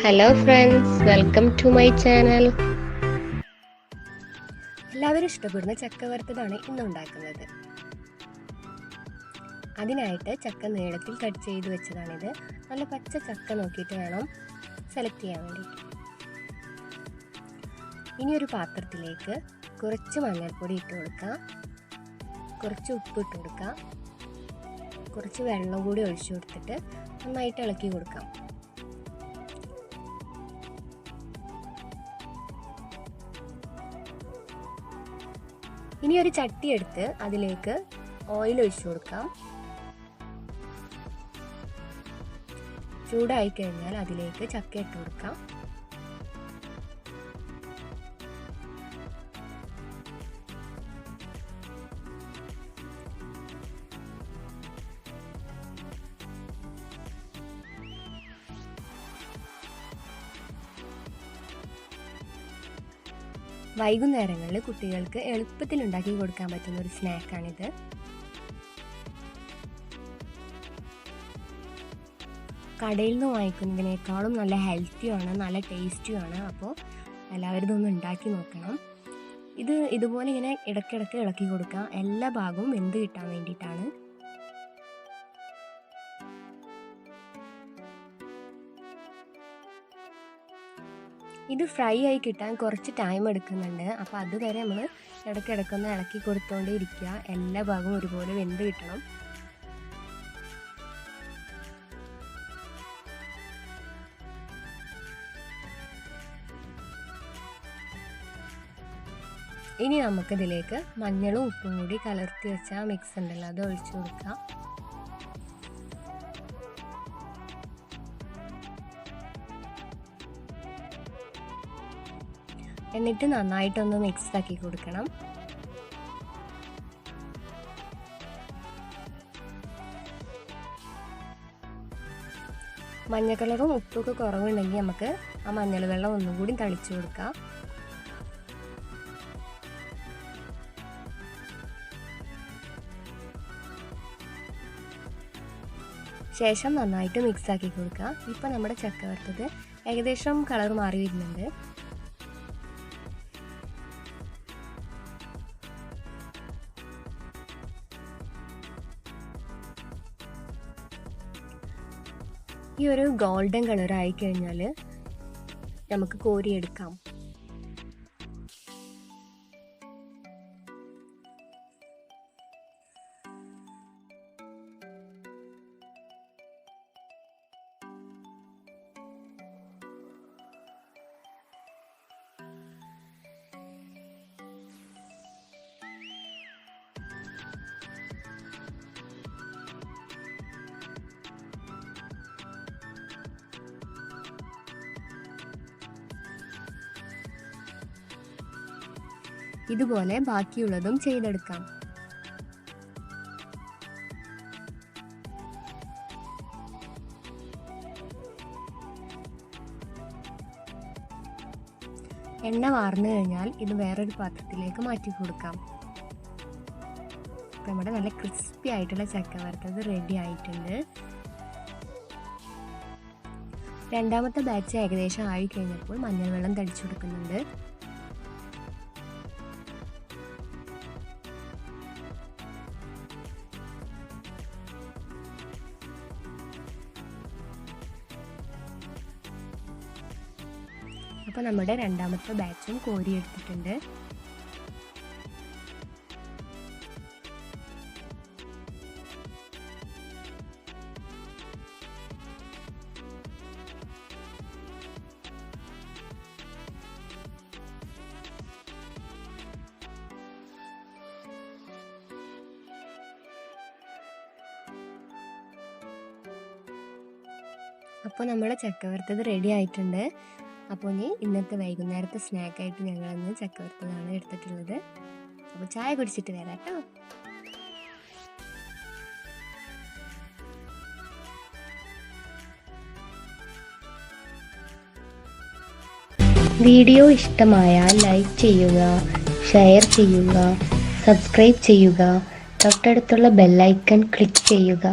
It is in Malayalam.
Hello friends, welcome to my channel. എല്ലാവരും ഇഷ്ടപ്പെടുന്ന ചക്ക വറുത്തതാണ് ഇന്ന് ഉണ്ടാക്കുന്നത്. അതിനായിട്ട് ചക്ക നീളത്തിൽ കട്ട് ചെയ്ത് വെച്ചതാണിത്. നല്ല പച്ച ചക്ക നോക്കിയിട്ട് വേണം സെലക്ട് ചെയ്യാൻ വേണ്ടിയിട്ട്. ഇനി ഒരു പാത്രത്തിലേക്ക് കുറച്ച് മഞ്ഞൾപ്പൊടി ഇട്ട് കൊടുക്കാം, കുറച്ച് ഉപ്പ് ഇട്ട് കൊടുക്കാം, കുറച്ച് വെള്ളം കൂടി ഒഴിച്ചു കൊടുത്തിട്ട് നന്നായിട്ട് ഇളക്കി കൊടുക്കാം. ഇനി ഒരു ചട്ടി എടുത്ത് അതിലേക്ക് ഓയിൽ ഒഴിച്ചു കൊടുക്കാം. ചൂടായി കഴിഞ്ഞാൽ അതിലേക്ക് ചക്ക ഇട്ട് കൊടുക്കാം. വൈകുന്നേരങ്ങളിൽ കുട്ടികൾക്ക് എളുപ്പത്തിൽ ഉണ്ടാക്കി കൊടുക്കാൻ പറ്റുന്ന ഒരു സ്നാക്കാണിത്. കടയിൽ നിന്ന് വാങ്ങിക്കുന്നതിനേക്കാളും നല്ല ഹെൽത്തിയുമാണ്, നല്ല ടേസ്റ്റിയുമാണ്. അപ്പോൾ എല്ലാവരും ഇതൊന്ന് ഉണ്ടാക്കി നോക്കണം. ഇതുപോലെ ഇങ്ങനെ ഇടയ്ക്കിടയ്ക്ക് ഇളക്കി കൊടുക്കാം. എല്ലാ ഭാഗവും വെന്ത് കിട്ടാൻ വേണ്ടിയിട്ടാണ്. ഇത് ഫ്രൈ ആയി കിട്ടാൻ കുറച്ച് ടൈം എടുക്കുന്നുണ്ട്. അപ്പോൾ അതുവരെ നമ്മൾ ഇടയ്ക്കിടയ്ക്കൊന്ന് ഇളക്കി കൊടുത്തുകൊണ്ടേ ഇരിക്കുക. എല്ലാ ഭാഗവും ഒരുപോലെ വെന്ത് കിട്ടണം. ഇനി നമുക്കിതിലേക്ക് മഞ്ഞളും ഉപ്പും കൂടി കലർത്തി വെച്ച മിക്സ് ഉണ്ടല്ലോ, അത് ഒഴിച്ചു കൊടുക്കാം. എന്നിട്ട് നന്നായിട്ടൊന്ന് മിക്സ് ആക്കി കൊടുക്കണം. മഞ്ഞ കളറും ഉപ്പൊക്കെ കുറവുണ്ടെങ്കിൽ നമുക്ക് ആ മഞ്ഞൾ വെള്ളം ഒന്നും കൂടി തളിച്ചു കൊടുക്കാം. ശേഷം നന്നായിട്ട് മിക്സ് ആക്കി കൊടുക്കുക. ഇപ്പം നമ്മുടെ ചക്ക വറുത്തത് ഏകദേശം കളർ മാറി വരുന്നുണ്ട്. ഈ ഒരു ഗോൾഡൻ കളർ ആയി കഴിഞ്ഞാൽ നമുക്ക് കോരിയെടുക്കാം. ഇതുപോലെ ബാക്കിയുള്ളതും ചെയ്തെടുക്കാം. എണ്ണ വാർന്നു കഴിഞ്ഞാൽ ഇത് വേറൊരു പാത്രത്തിലേക്ക് മാറ്റി കൊടുക്കാം. നമ്മുടെ നല്ല ക്രിസ്പി ആയിട്ടുള്ള ചക്ക വറുത്തത് റെഡി ആയിട്ടുണ്ട്. രണ്ടാമത്തെ ബാച്ച് ഏകദേശം ആയി കഴിഞ്ഞപ്പോൾ മഞ്ഞൾ വെള്ളം തളിച്ചു കൊടുക്കുന്നുണ്ട്. അപ്പോൾ നമ്മുടെ രണ്ടാമത്തെ ബാച്ചും കോരിയെടുത്തിട്ടുണ്ട്. അപ്പോൾ നമ്മുടെ ചക്ക വറുത്തത് റെഡി ആയിട്ടുണ്ട്. അപ്പോൾ ഇന്നത്തെ വൈകുന്നേരത്തെ സ്നാക്കായിട്ട് ഞങ്ങളിന്ന് ചക്ക വറുത്തതാണ് എടുത്തിട്ടുള്ളത്. അപ്പോൾ ചായ കുടിച്ചിട്ട് വരാം കേട്ടോ. വീഡിയോ ഇഷ്ടമായാൽ ലൈക്ക് ചെയ്യുക, ഷെയർ ചെയ്യുക, സബ്സ്ക്രൈബ് ചെയ്യുക, തൊട്ടടുത്തുള്ള ബെല്ലൈക്കൺ ക്ലിക്ക് ചെയ്യുക.